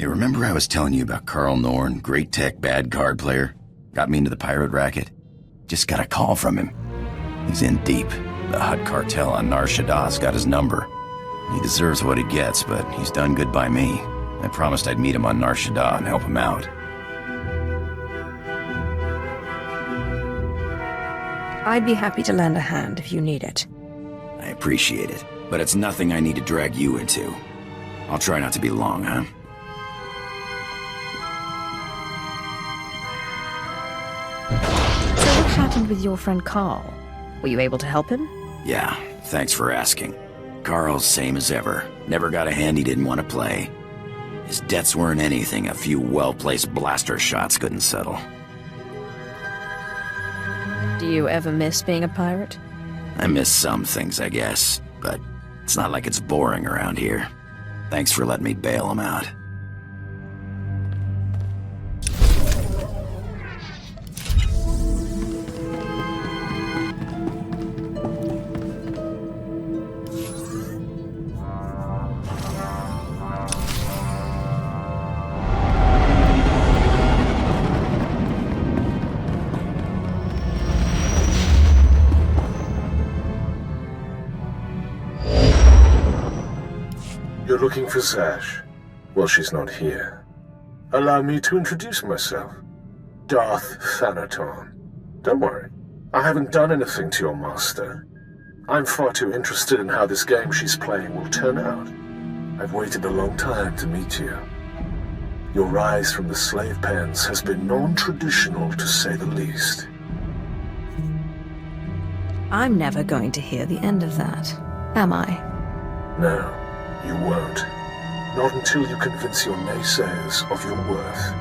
remember I was telling you about Carl Norn, great tech, bad card player? Got me into the pirate racket? Just got a call from him. He's in deep. The Hutt cartel on Nar Shaddah's got his number. He deserves what he gets, but he's done good by me. I promised I'd meet him on Nar Shaddaa and help him out. I'd be happy to lend a hand if you need it. I appreciate it, but it's nothing I need to drag you into. I'll try not to be long, huh? So what happened with your friend Carl? Were you able to help him? Yeah, thanks for asking. Carl's same as ever. Never got a hand he didn't want to play. His debts weren't anything a few well-placed blaster shots couldn't settle. Do you ever miss being a pirate? I miss some things, I guess, but it's not like it's boring around here. Thanks for letting me bail him out. You're looking for Zash? Well, she's not here. Allow me to introduce myself. Darth Thanaton. Don't worry, I haven't done anything to your master. I'm far too interested in how this game she's playing will turn out. I've waited a long time to meet you. Your rise from the slave pens has been non-traditional, to say the least. I'm never going to hear the end of that, am I? No. You won't. Not until you convince your naysayers of your worth.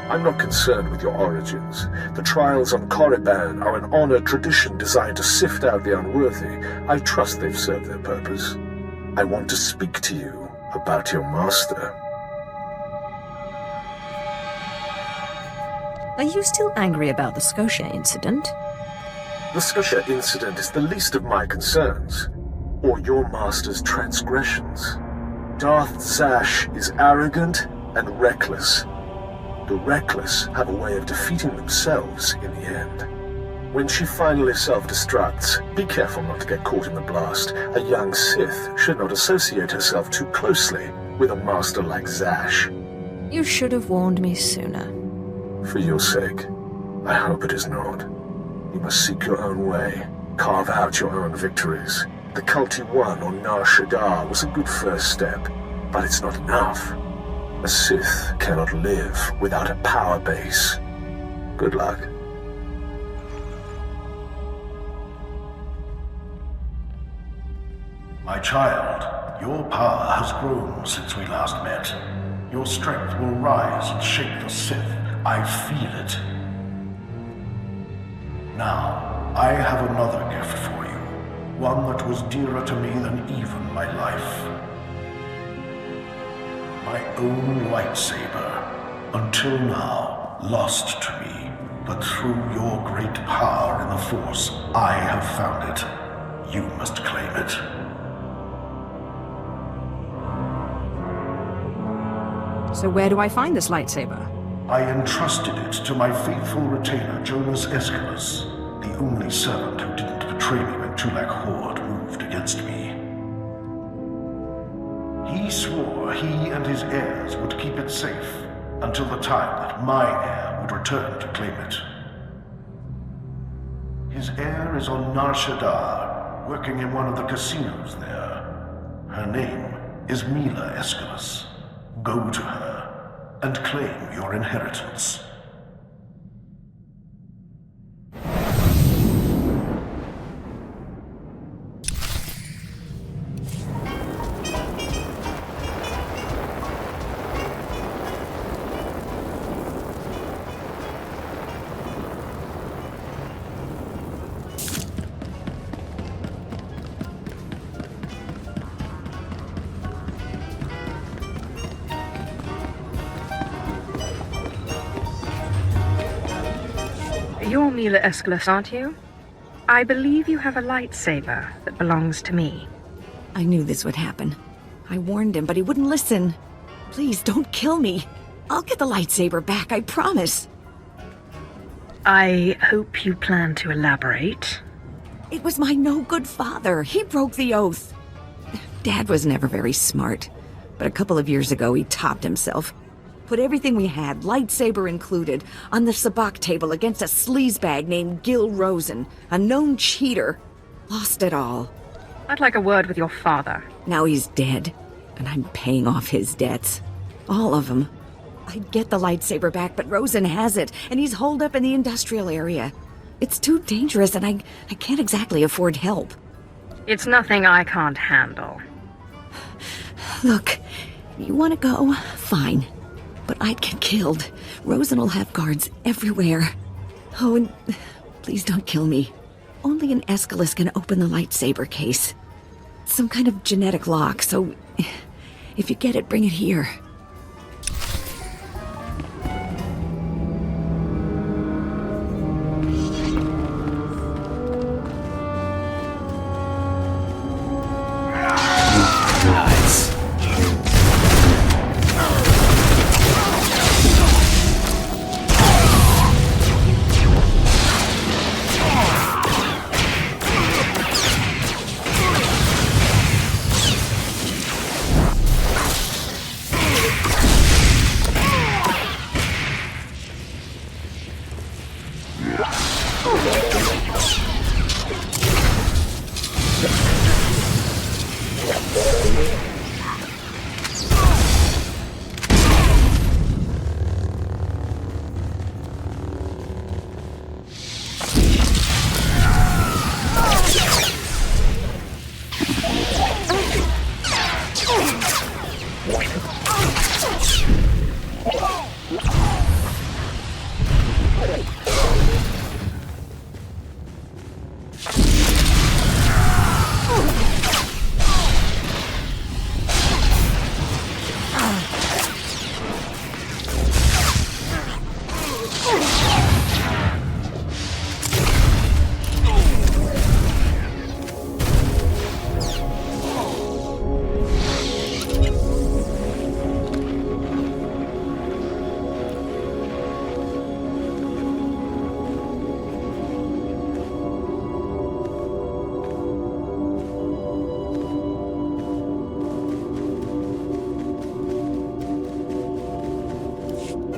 I'm not concerned with your origins. The trials on Korriban are an honored tradition designed to sift out the unworthy. I trust they've served their purpose. I want to speak to you about your master. Are you still angry about the Scotia incident? The Scotia incident is the least of my concerns. Or your master's transgressions. Darth Zash is arrogant and reckless. The reckless have a way of defeating themselves in the end. When she finally self-destructs, be careful not to get caught in the blast. A young Sith should not associate herself too closely with a master like Zash. You should have warned me sooner. For your sake, I hope it is not. You must seek your own way, carve out your own victories. The cult you won on Nar Shaddaa was a good first step, but it's not enough. A Sith cannot live without a power base. Good luck. My child, your power has grown since we last met. Your strength will rise and shake the Sith. I feel it. Now, I have another gift for you. One that was dearer to me than even my life. My own lightsaber, until now, lost to me, but through your great power in the Force, I have found it. You must claim it. So where do I find this lightsaber? I entrusted it to my faithful retainer, Jonas Aeschylus, the only servant who didn't betray me when Tulak Horde moved against me. He swore he and his heirs would keep it safe until the time that my heir would return to claim it. His heir is on Nar Shaddaa, working in one of the casinos there. Her name is Mila Aeschylus. Go to her and claim your inheritance. You're Mila Aeschylus, aren't you? I believe you have a lightsaber that belongs to me. I knew this would happen. I warned him, but he wouldn't listen. Please don't kill me. I'll get the lightsaber back, I promise. I hope you plan to elaborate. It was my no-good father. He broke the oath. Dad was never very smart, but a couple of years ago he topped himself. Put everything we had, lightsaber included, on the sabacc table against a sleazebag named Gil Rosen, a known cheater. Lost it all. I'd like a word with your father. Now he's dead, and I'm paying off his debts. All of them. I'd get the lightsaber back, but Rosen has it, and he's holed up in the industrial area. It's too dangerous, and I can't exactly afford help. It's nothing I can't handle. Look, you want to go? Fine. But I'd get killed. Rosen will have guards everywhere. Oh, and please don't kill me. Only an Aeschylus can open the lightsaber case. Some kind of genetic lock, so if you get it, bring it here.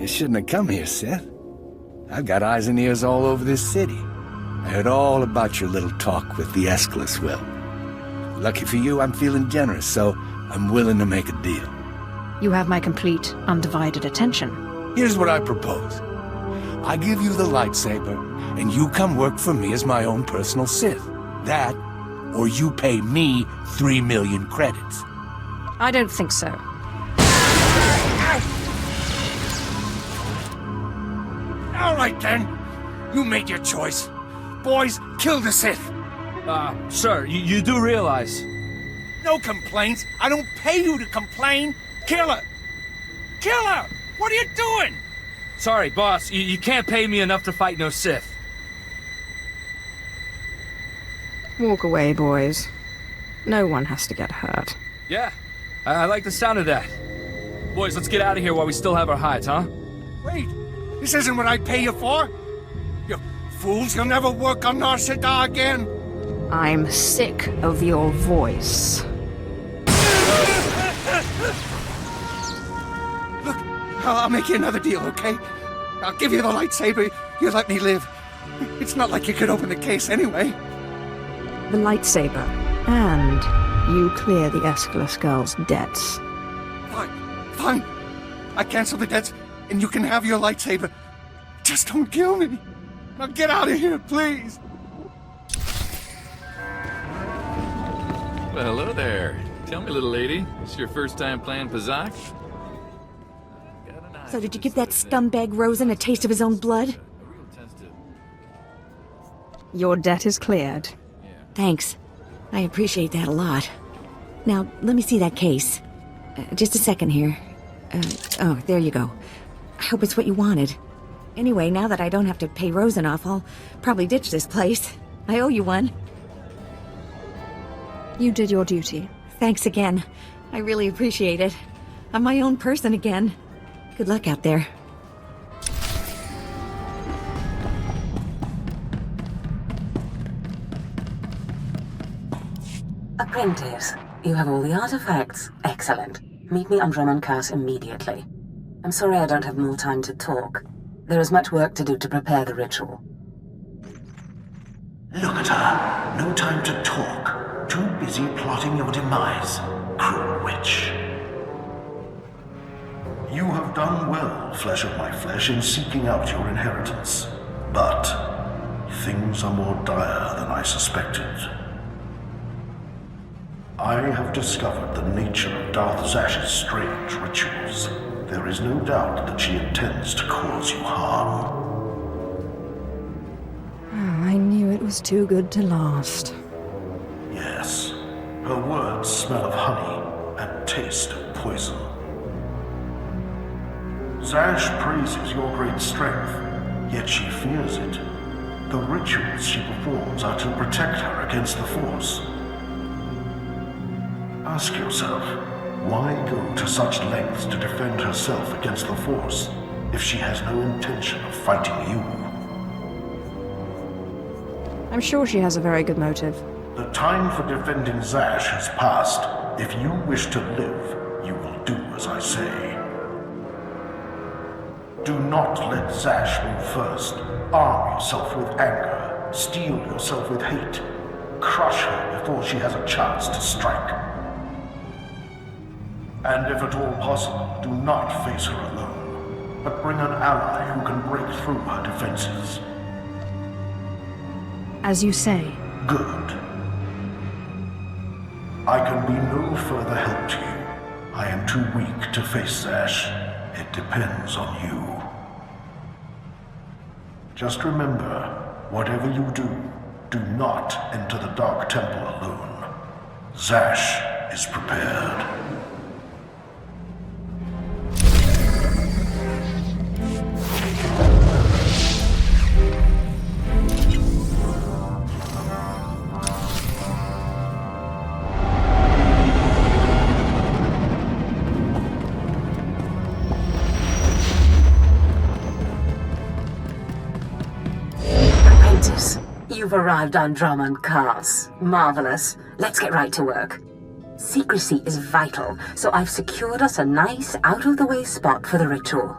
Shouldn't have come here, Sith. I've got eyes and ears all over this city. I heard all about your little talk with the Aeschylus will. Lucky for you, I'm feeling generous, so I'm willing to make a deal. You have my complete, undivided attention. Here's what I propose. I give you the lightsaber, and you come work for me as my own personal Sith. That, or you pay me 3 million credits. I don't think so. All right, then. You made your choice. Boys, kill the Sith. Sir, you do realize... No complaints. I don't pay you to complain. Kill her. Kill her! What are you doing? Sorry, boss. You can't pay me enough to fight no Sith. Walk away, boys. No one has to get hurt. Yeah, I like the sound of that. Boys, let's get out of here while we still have our hides, huh? Wait. This isn't what I pay you for. You fools, you'll never work on Nar Shaddaa again. I'm sick of your voice. Look, I'll make you another deal, okay? I'll give you the lightsaber. You let me live. It's not like you could open the case anyway. The lightsaber, and you clear the Aeschylus girl's debts. Fine. I cancel the debts, and you can have your lightsaber. Just don't kill me. Now get out of here, please. Well, hello there. Tell me, little lady, this your first time playing Pazak? So did you give that scumbag Rosen a taste of his own blood? Your debt is cleared. Thanks. I appreciate that a lot. Now, let me see that case. Just a second here. Oh, there you go. I hope it's what you wanted. Anyway, now that I don't have to pay Rosen off, I'll probably ditch this place. I owe you one. You did your duty. Thanks again. I really appreciate it. I'm my own person again. Good luck out there. Apprentice, you have all the artifacts. Excellent. Meet me on Drommund Kaas immediately. I'm sorry I don't have more time to talk. There is much work to do to prepare the ritual. Look at her. No time to talk. Too busy plotting your demise, cruel witch. You have done well, flesh of my flesh, in seeking out your inheritance. But things are more dire than I suspected. I have discovered the nature of Darth Zash's strange rituals. There is no doubt that she intends to cause you harm. I knew it was too good to last. Yes. Her words smell of honey and taste of poison. Zash praises your great strength, yet she fears it. The rituals she performs are to protect her against the Force. Ask yourself, why go to such lengths to defend herself against the Force if she has no intention of fighting you? I'm sure she has a very good motive. The time for defending Zash has passed. If you wish to live, you will do as I say. Do not let Zash move first. Arm yourself with anger. Steel yourself with hate. Crush her before she has a chance to strike. And if at all possible, do not face her alone, but bring an ally who can break through her defenses. As you say. Good. I can be no further help to you. I am too weak to face Zash. It depends on you. Just remember, whatever you do, do not enter the Dark Temple alone. Zash is prepared. You've arrived on Drommund Kaas. Marvelous. Let's get right to work. Secrecy is vital, so I've secured us a nice, out-of-the-way spot for the ritual.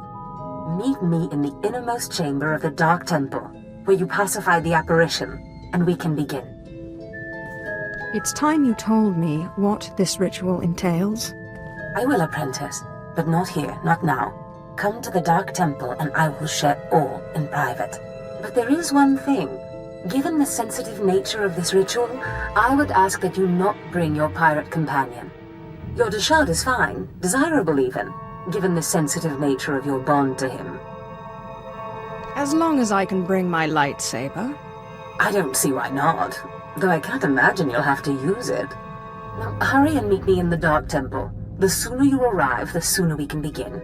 Meet me in the innermost chamber of the Dark Temple, where you pacify the apparition, and we can begin. It's time you told me what this ritual entails. I will, apprentice, but not here, not now. Come to the Dark Temple, and I will share all in private. But there is one thing. Given the sensitive nature of this ritual, I would ask that you not bring your pirate companion. Your Deshard is fine, desirable even, given the sensitive nature of your bond to him. As long as I can bring my lightsaber. I don't see why not, though I can't imagine you'll have to use it. Now, hurry and meet me in the Dark Temple. The sooner you arrive, the sooner we can begin.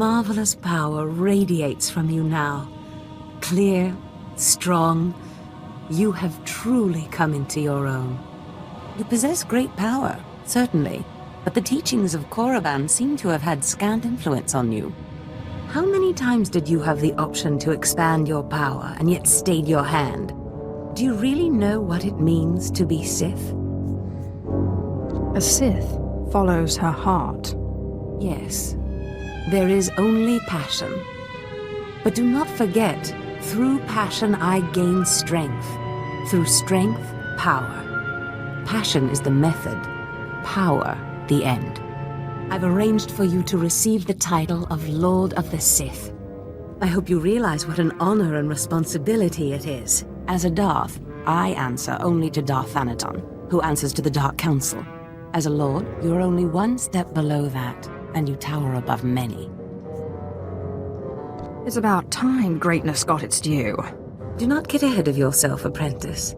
marvelous power radiates from you now. Clear, strong, you have truly come into your own. You possess great power, certainly, but the teachings of Korriban seem to have had scant influence on you. How many times did you have the option to expand your power and yet stayed your hand? Do you really know what it means to be Sith? A Sith follows her heart. Yes, there is only passion. But do not forget, through passion I gain strength. Through strength, power. Passion is the method, power the end. I've arranged for you to receive the title of Lord of the Sith. I hope you realize what an honor and responsibility it is. As a Darth, I answer only to Darth Thanaton, who answers to the Dark Council. As a Lord, you're only one step below that, and you tower above many. It's about time greatness got its due. Do not get ahead of yourself, apprentice.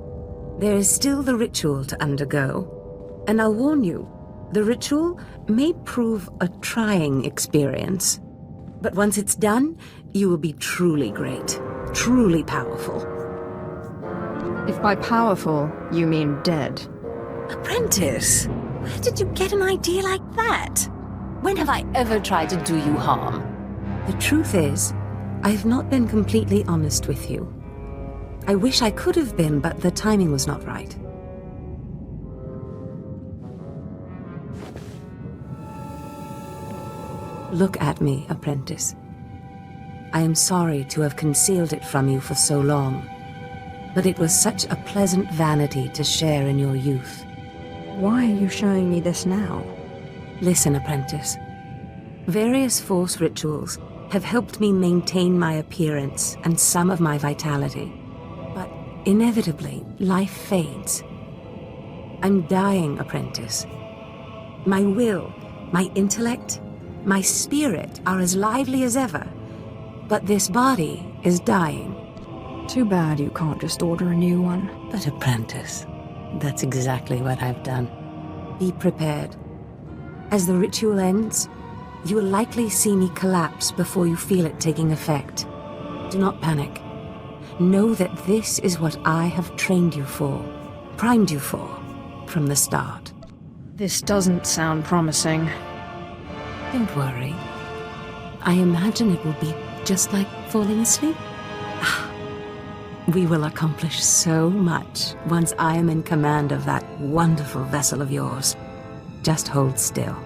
There is still the ritual to undergo. And I'll warn you, the ritual may prove a trying experience. But once it's done, you will be truly great, truly powerful. If by powerful, you mean dead. Apprentice, where did you get an idea like that? When have I ever tried to do you harm? The truth is, I have not been completely honest with you. I wish I could have been, but the timing was not right. Look at me, apprentice. I am sorry to have concealed it from you for so long, but it was such a pleasant vanity to share in your youth. Why are you showing me this now? Listen, apprentice. Various Force rituals have helped me maintain my appearance and some of my vitality. But inevitably, life fades. I'm dying, apprentice. My will, my intellect, my spirit are as lively as ever, but this body is dying. Too bad you can't just order a new one. But apprentice, that's exactly what I've done. Be prepared. As the ritual ends, you will likely see me collapse before you feel it taking effect. Do not panic. Know that this is what I have trained you for, primed you for, from the start. This doesn't sound promising. Don't worry. I imagine it will be just like falling asleep. We will accomplish so much once I am in command of that wonderful vessel of yours. Just hold still.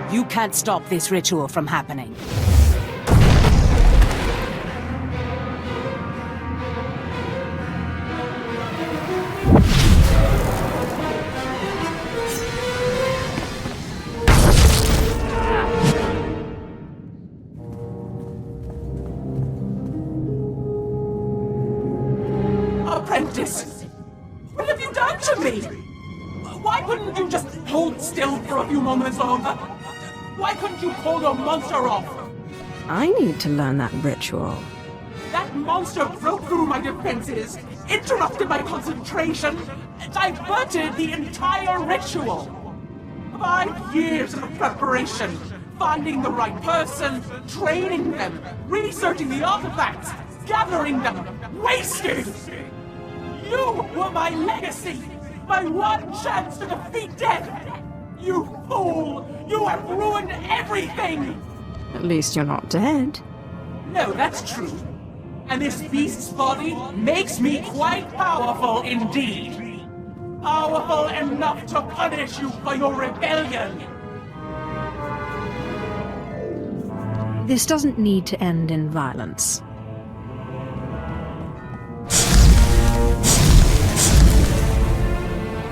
You can't stop this ritual from happening. Apprentice! What have you done to me? Why couldn't you just hold still for a few moments longer? Why couldn't you call your monster off? I need to learn that ritual. That monster broke through my defenses, interrupted my concentration, diverted the entire ritual. 5 years of preparation, finding the right person, training them, researching the artifacts, gathering them, wasted! You were my legacy, my one chance to defeat death! You fool! You have ruined everything! At least you're not dead. No, that's true. And this beast's body makes me quite powerful indeed. Powerful enough to punish you for your rebellion. This doesn't need to end in violence.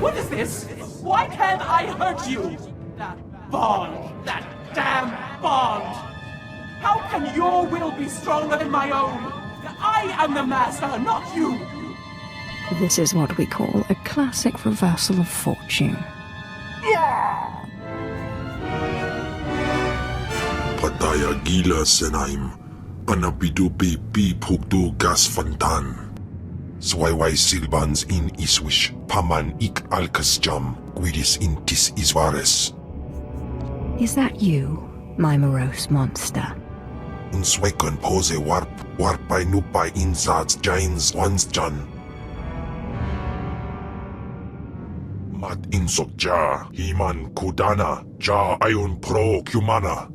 What is this? Why can't I hurt you? That bond. That damn bond. How can your will be stronger than my own? I am the master, not you. This is what we call a classic reversal of fortune. Pataya gila senaim, anapidu pi pukdu gas fantan. Swayway silbans in iswish, paman ik alkas jam, guidis intis isvares. Is that you, my morose monster? Unswekon pose warpai nupai inzads jains wansjan. Mat insok ja, himan kudana, ja ayun pro kumana.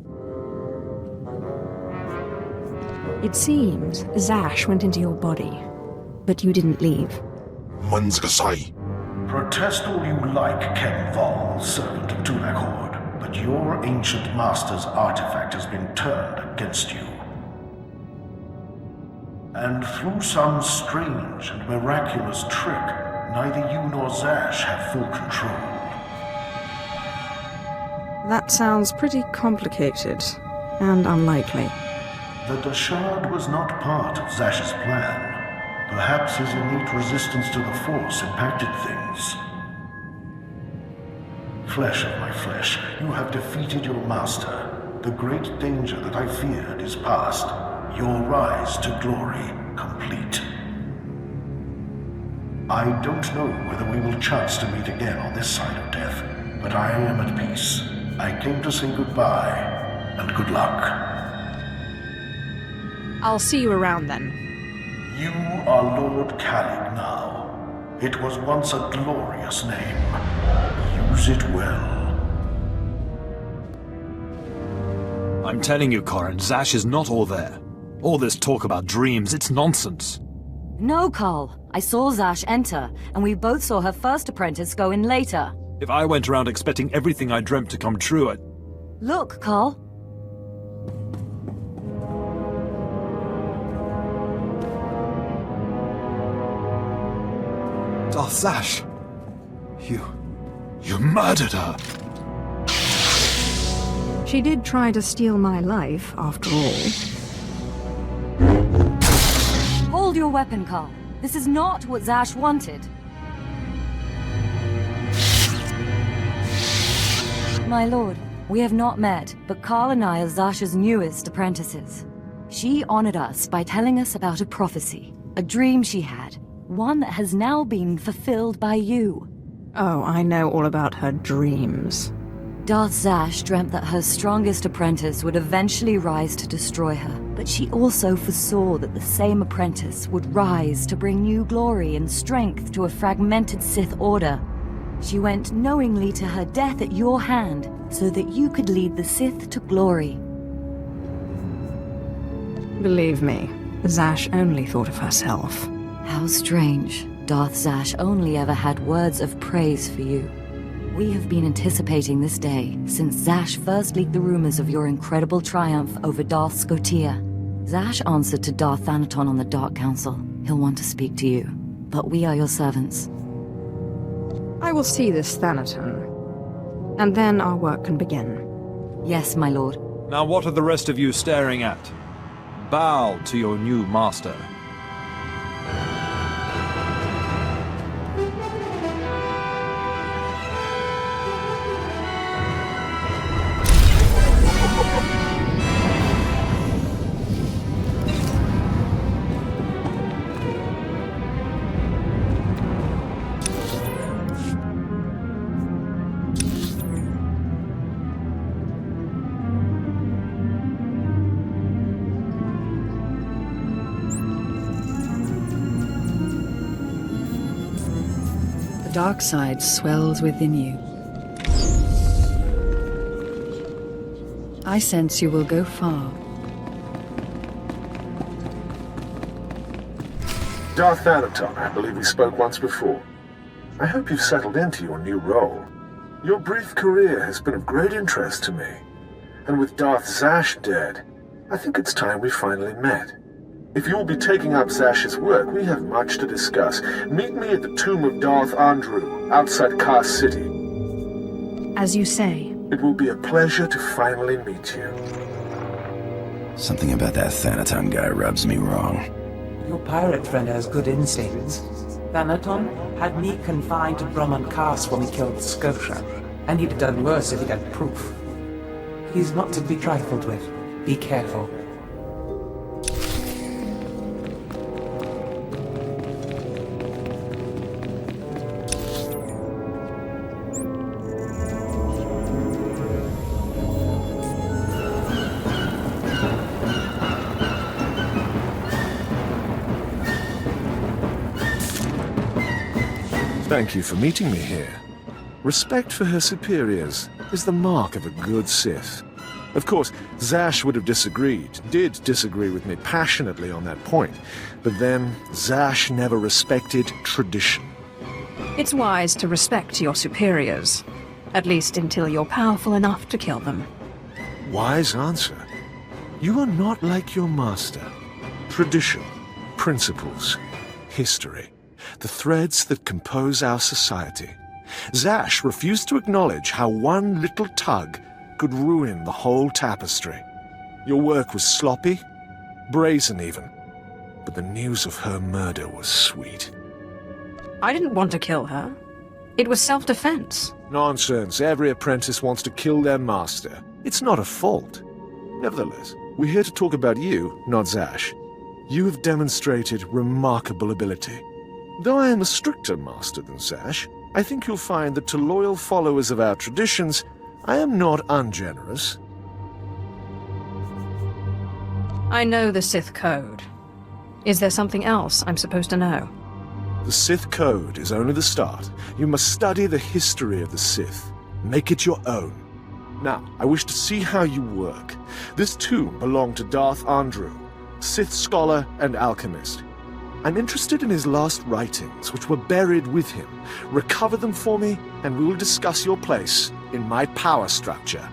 It seems Zash went into your body, but you didn't leave. Manzgasai. Protest all you like, Ken Vol, servant of Tulakord, but your ancient master's artifact has been turned against you. And through some strange and miraculous trick, neither you nor Zash have full control. That sounds pretty complicated and unlikely. The Dashard was not part of Zash's plan. Perhaps his innate resistance to the Force impacted things. Flesh of my flesh, you have defeated your master. The great danger that I feared is past. Your rise to glory complete. I don't know whether we will chance to meet again on this side of death, but I am at peace. I came to say goodbye, and good luck. I'll see you around then. You are Lord Kalig now. It was once a glorious name. Use it well. I'm telling you, Corin, Zash is not all there. All this talk about dreams, it's nonsense. No, Carl. I saw Zash enter, and we both saw her first apprentice go in later. If I went around expecting everything I dreamt to come true, Look, Carl. Darth Zash! You murdered her! She did try to steal my life, after all. Hold your weapon, Carl. This is not what Zash wanted. My lord, we have not met, but Carl and I are Zash's newest apprentices. She honored us by telling us about a prophecy, a dream she had, one that has now been fulfilled by you. Oh, I know all about her dreams. Darth Zash dreamt that her strongest apprentice would eventually rise to destroy her, but she also foresaw that the same apprentice would rise to bring new glory and strength to a fragmented Sith Order. She went knowingly to her death at your hand, so that you could lead the Sith to glory. Believe me, Zash only thought of herself. How strange. Darth Zash only ever had words of praise for you. We have been anticipating this day since Zash first leaked the rumors of your incredible triumph over Darth Scotia. Zash answered to Darth Thanaton on the Dark Council. He'll want to speak to you, but we are your servants. I will see this Thanaton, and then our work can begin. Yes, my lord. Now what are the rest of you staring at? Bow to your new master. The dark side swells within you. I sense you will go far. Darth Thanaton, I believe we spoke once before. I hope you've settled into your new role. Your brief career has been of great interest to me. And with Darth Zash dead, I think it's time we finally met. If you'll be taking up Zash's work, we have much to discuss. Meet me at the tomb of Darth Thanaton, outside Kaas City. As you say. It will be a pleasure to finally meet you. Something about that Thanaton guy rubs me wrong. Your pirate friend has good instincts. Thanaton had me confined to Drommund Kaas when we killed Scotia, and he'd have done worse if he'd had proof. He's not to be trifled with. Be careful. Thank you for meeting me here. Respect for her superiors is the mark of a good Sith. Of course, Zash would have did disagree with me passionately on that point, but then Zash never respected tradition. It's wise to respect your superiors, at least until you're powerful enough to kill them. Wise answer. You are not like your master. Tradition, principles, history, the threads that compose our society. Zash refused to acknowledge how one little tug could ruin the whole tapestry. Your work was sloppy, brazen even, but the news of her murder was sweet. I didn't want to kill her. It was self-defense. Nonsense. Every apprentice wants to kill their master. It's not a fault. Nevertheless, we're here to talk about you, not Zash. You have demonstrated remarkable ability. Though I am a stricter master than Zash, I think you'll find that to loyal followers of our traditions, I am not ungenerous. I know the Sith Code. Is there something else I'm supposed to know? The Sith Code is only the start. You must study the history of the Sith. Make it your own. Now, I wish to see how you work. This tomb belonged to Darth Thanaton, Sith scholar and alchemist. I'm interested in his last writings, which were buried with him. Recover them for me, and we will discuss your place in my power structure.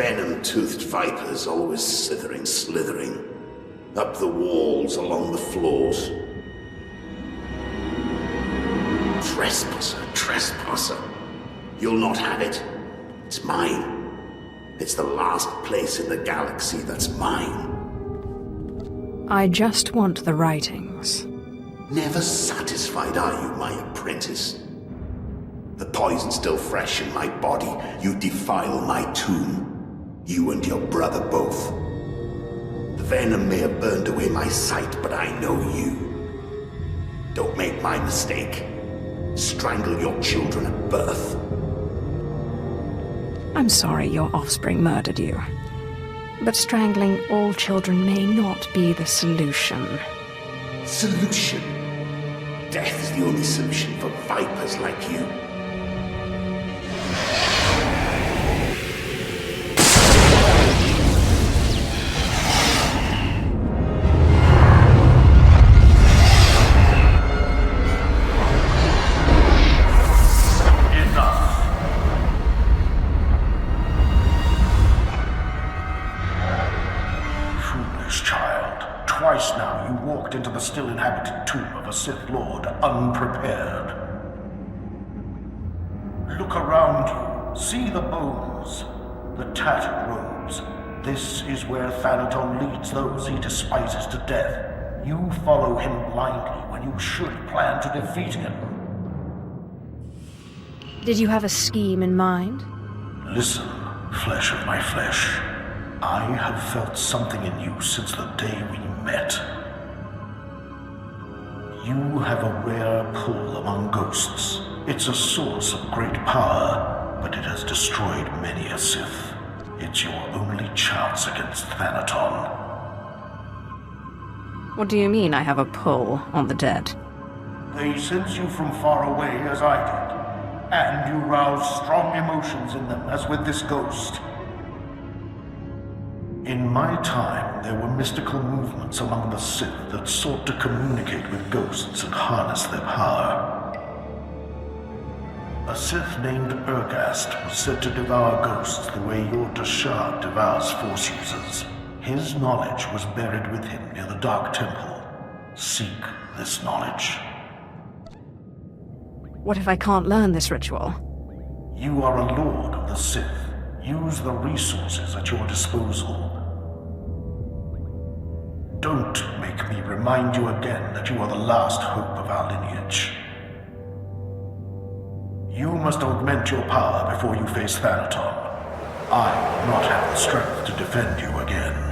Venom-toothed vipers always slithering, up the walls, along the floors. Trespasser. You'll not have it. It's mine. It's the last place in the galaxy that's mine. I just want the writings. Never satisfied are you, my apprentice? The poison's still fresh in my body. You defile my tomb. You and your brother both. The venom may have burned away my sight, but I know you. Don't make my mistake. Strangle your children at birth. I'm sorry your offspring murdered you. But strangling all children may not be the solution. Solution? Death is the only solution for vipers like you. Twice now you walked into the still inhabited tomb of a Sith Lord unprepared. Look around you. See the bones, the tattered robes. This is where Thanaton leads those he despises to death. You follow him blindly when you should plan to defeat him. Did you have a scheme in mind? Listen, flesh of my flesh. I have felt something in you since the day we met. You have a rare pull among ghosts. It's a source of great power, but it has destroyed many a Sith. It's your only chance against Thanaton. What do you mean I have a pull on the dead? They sense you from far away as I did, and you rouse strong emotions in them as with this ghost. In my time, there were mystical movements among the Sith that sought to communicate with ghosts and harness their power. A Sith named Ergast was said to devour ghosts the way your Dashad devours Force users. His knowledge was buried with him near the Dark Temple. Seek this knowledge. What if I can't learn this ritual? You are a lord of the Sith. Use the resources at your disposal. Don't make me remind you again that you are the last hope of our lineage. You must augment your power before you face Thanaton. I will not have the strength to defend you again.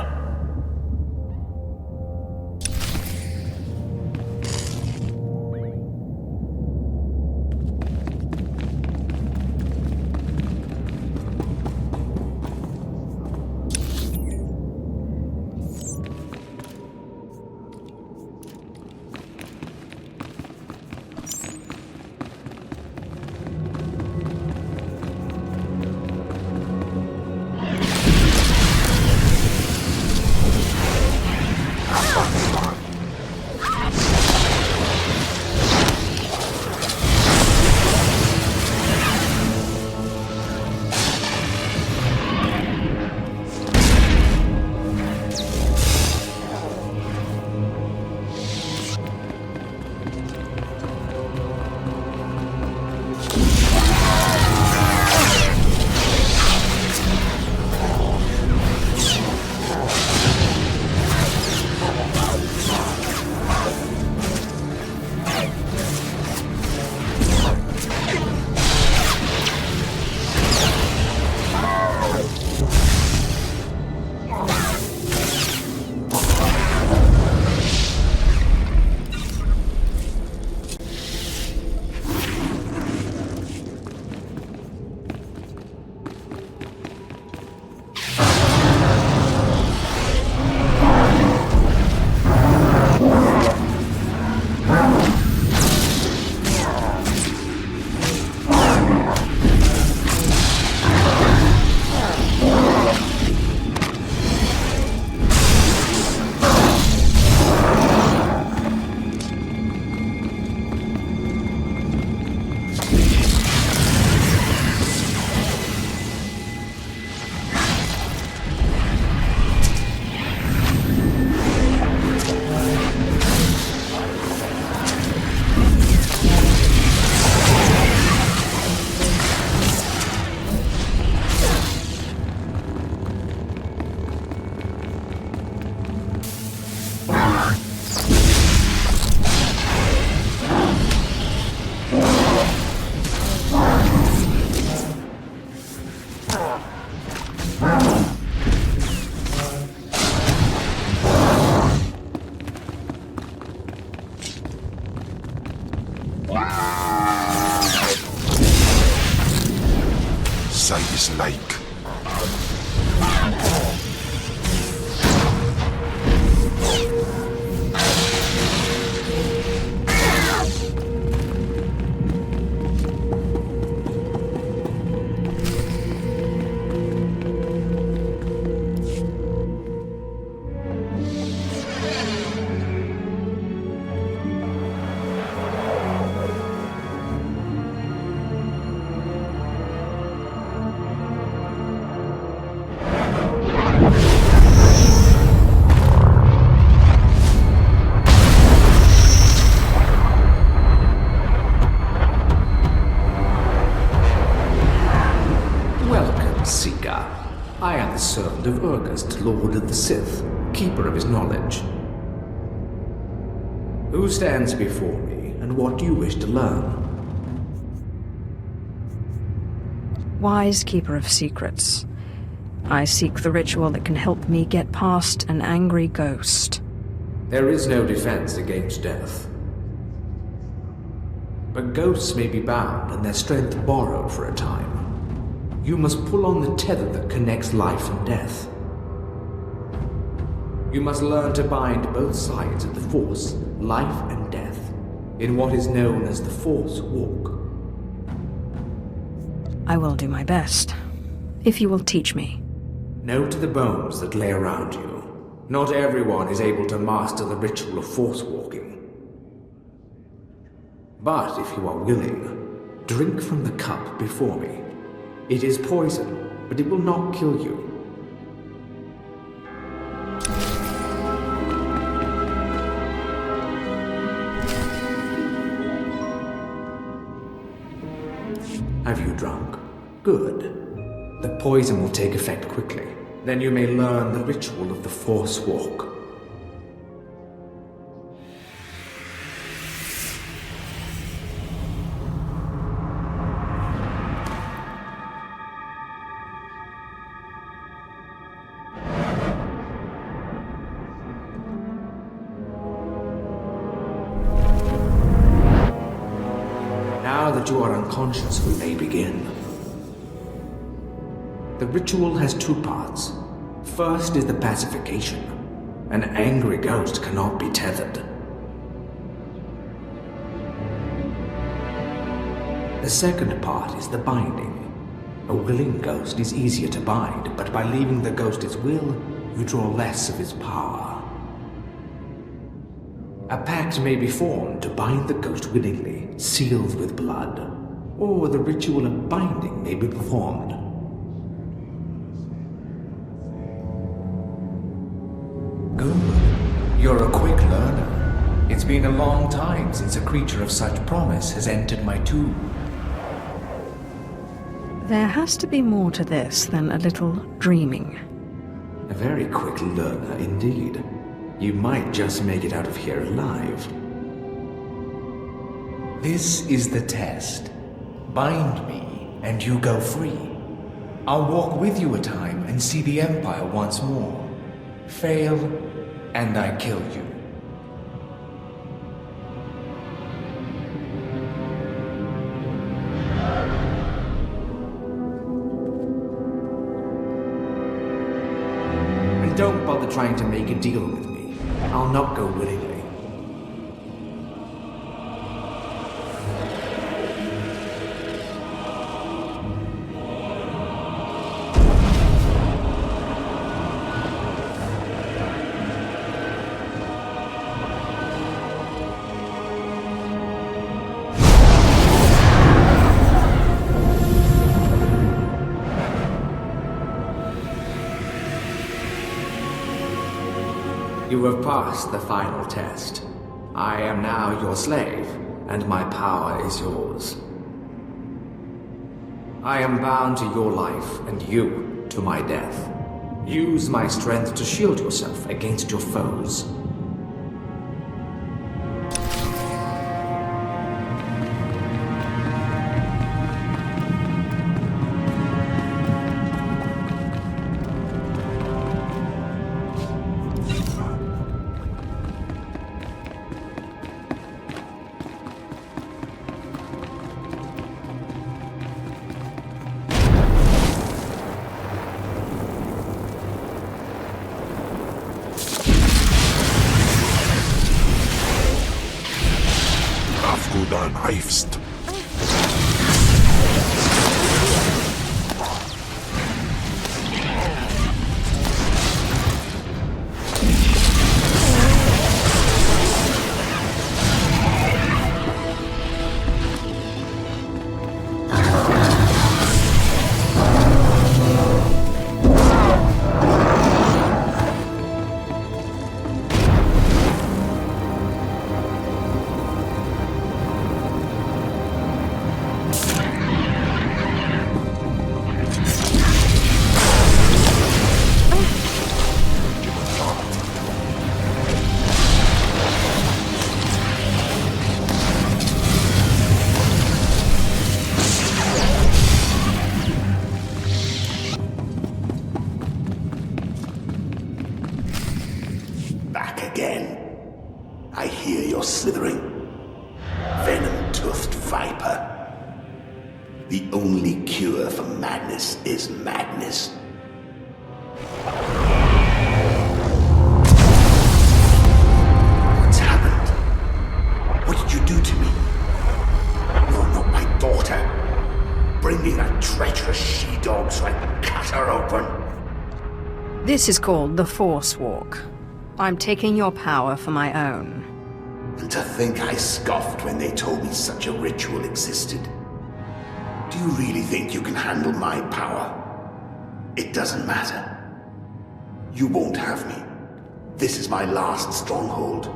Sight is like. I am the servant of Urgust, Lord of the Sith, keeper of his knowledge. Who stands before me, and what do you wish to learn? Wise keeper of secrets. I seek the ritual that can help me get past an angry ghost. There is no defense against death. But ghosts may be bound and their strength borrowed for a time. You must pull on the tether that connects life and death. You must learn to bind both sides of the Force, life and death, in what is known as the Force Walk. I will do my best, if you will teach me. Know to the bones that lay around you. Not everyone is able to master the ritual of Force walking. But if you are willing, drink from the cup before me. It is poison, but it will not kill you. Have you drunk? Good. The poison will take effect quickly. Then you may learn the ritual of the Force Walk. Now that you are unconscious, we may begin. The ritual has two parts. First is the pacification. An angry ghost cannot be tethered. The second part is the binding. A willing ghost is easier to bind, but by leaving the ghost its will, you draw less of his power. A pact may be formed to bind the ghost willingly, sealed with blood, or the ritual of binding may be performed. Good. You're a quick learner. It's been a long time since a creature of such promise has entered my tomb. There has to be more to this than a little dreaming. A very quick learner indeed. You might just make it out of here alive. This is the test. Bind me, and you go free. I'll walk with you a time and see the Empire once more. Fail, and I kill you. And don't bother trying to make a deal with me. I'll not go willingly. You have passed the final test. I am now your slave, and my power is yours. I am bound to your life, and you to my death. Use my strength to shield yourself against your foes. Afgudan Heifst. The only cure for madness is madness. What's happened? What did you do to me? You're not my daughter. Bringing a treacherous she-dog so I can cut her open. This is called the Force Walk. I'm taking your power for my own. And to think I scoffed when they told me such a ritual existed. Do you really think you can handle my power? It doesn't matter. You won't have me. This is my last stronghold,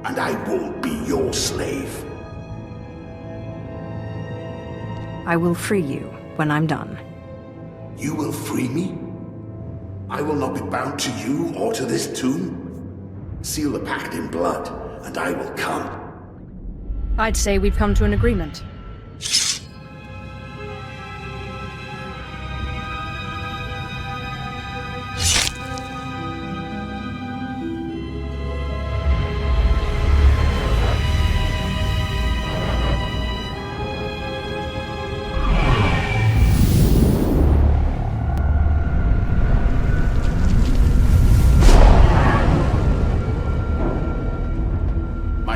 and I won't be your slave. I will free you when I'm done. You will free me? I will not be bound to you or to this tomb. Seal the pact in blood, and I will come. I'd say we've come to an agreement.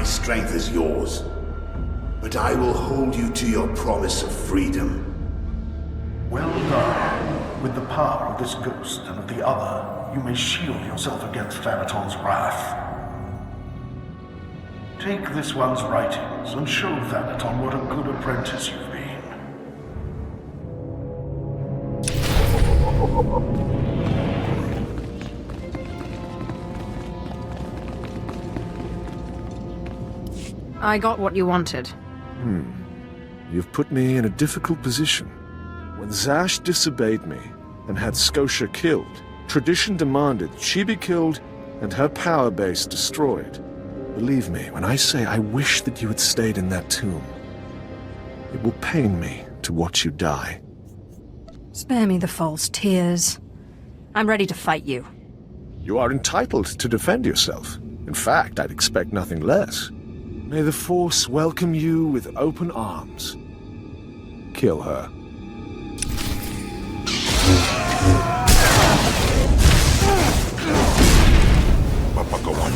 Strength is yours, but I will hold you to your promise of freedom. Well done. With the power of this ghost and of the other, you may shield yourself against Thanaton's wrath. Take this one's writings and show Thanaton what a good apprentice you've been. I got what you wanted. You've put me in a difficult position. When Zash disobeyed me and had Scotia killed, tradition demanded she be killed and her power base destroyed. Believe me when I say I wish that you had stayed in that tomb. It will pain me to watch you die. Spare me the false tears. I'm ready to fight you. You are entitled to defend yourself. In fact, I'd expect nothing less. May the Force welcome you with open arms. Kill her. Papagawan.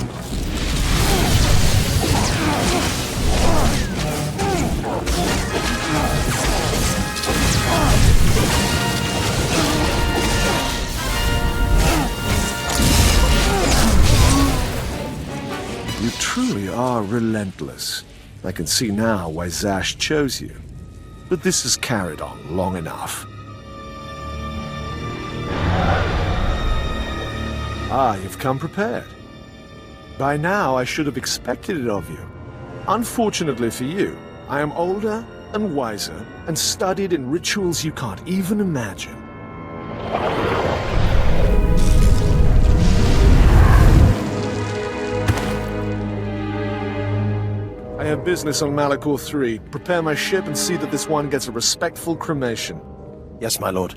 You truly are relentless. I can see now why Zash chose you. But this has carried on long enough. You've come prepared. By now, I should have expected it of you. Unfortunately for you, I am older and wiser and studied in rituals you can't even imagine. I have business on Malachor 3. Prepare my ship and see that this one gets a respectful cremation. Yes, my lord.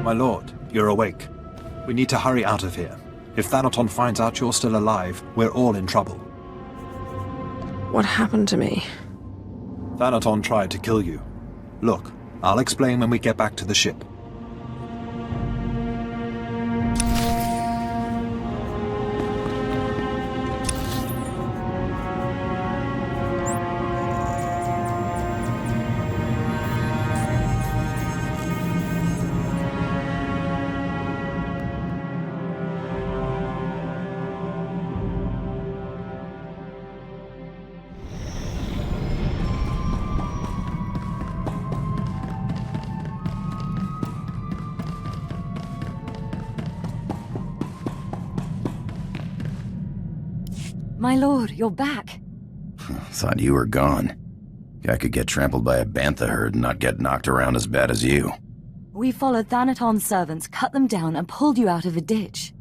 My lord, you're awake. We need to hurry out of here. If Thanaton finds out you're still alive, we're all in trouble. What happened to me? Thanaton tried to kill you. Look, I'll explain when we get back to the ship. My lord, you're back. Thought you were gone. I could get trampled by a bantha herd and not get knocked around as bad as you. We followed Thanaton's servants, cut them down, and pulled you out of a ditch.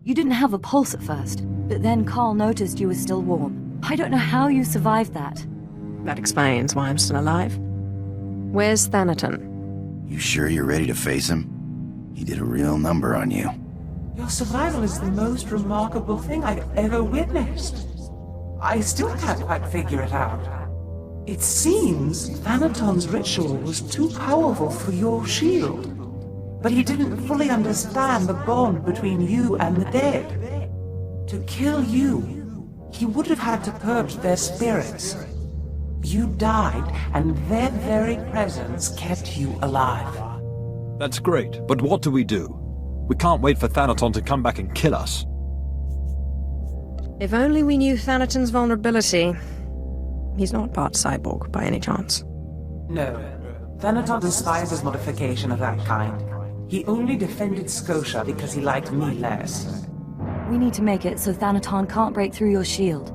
You didn't have a pulse at first. But then Carl noticed you were still warm. I don't know how you survived that. That explains why I'm still alive. Where's Thanaton? You sure you're ready to face him? He did a real number on you. Your survival is the most remarkable thing I've ever witnessed. I still can't quite figure it out. It seems Thanaton's ritual was too powerful for your shield. But he didn't fully understand the bond between you and the dead. To kill you, he would have had to purge their spirits. You died, and their very presence kept you alive. That's great, but what do? We can't wait for Thanaton to come back and kill us. If only we knew Thanaton's vulnerability. He's not part cyborg, by any chance. No. Thanaton despises modification of that kind. He only defended Scotia because he liked me less. We need to make it so Thanaton can't break through your shield.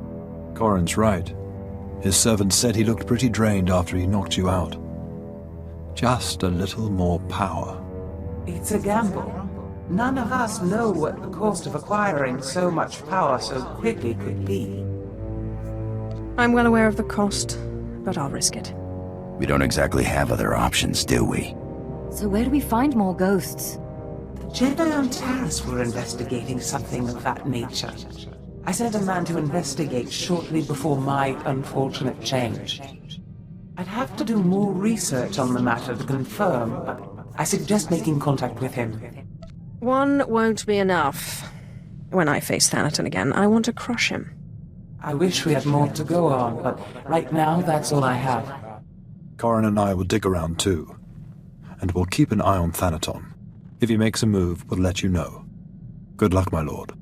Corin's right. His servant said he looked pretty drained after he knocked you out. Just a little more power. It's a gamble. None of us know what the cost of acquiring so much power so quickly could be. I'm well aware of the cost, but I'll risk it. We don't exactly have other options, do we? So where do we find more ghosts? The Jedi on Taris were investigating something of that nature. I sent a man to investigate shortly before my unfortunate change. I'd have to do more research on the matter to confirm, but I suggest making contact with him. One won't be enough. When I face Thanaton again, I want to crush him. I wish we had more to go on, but right now that's all I have. Corin and I will dig around too. And we'll keep an eye on Thanaton. If he makes a move, we'll let you know. Good luck, my lord.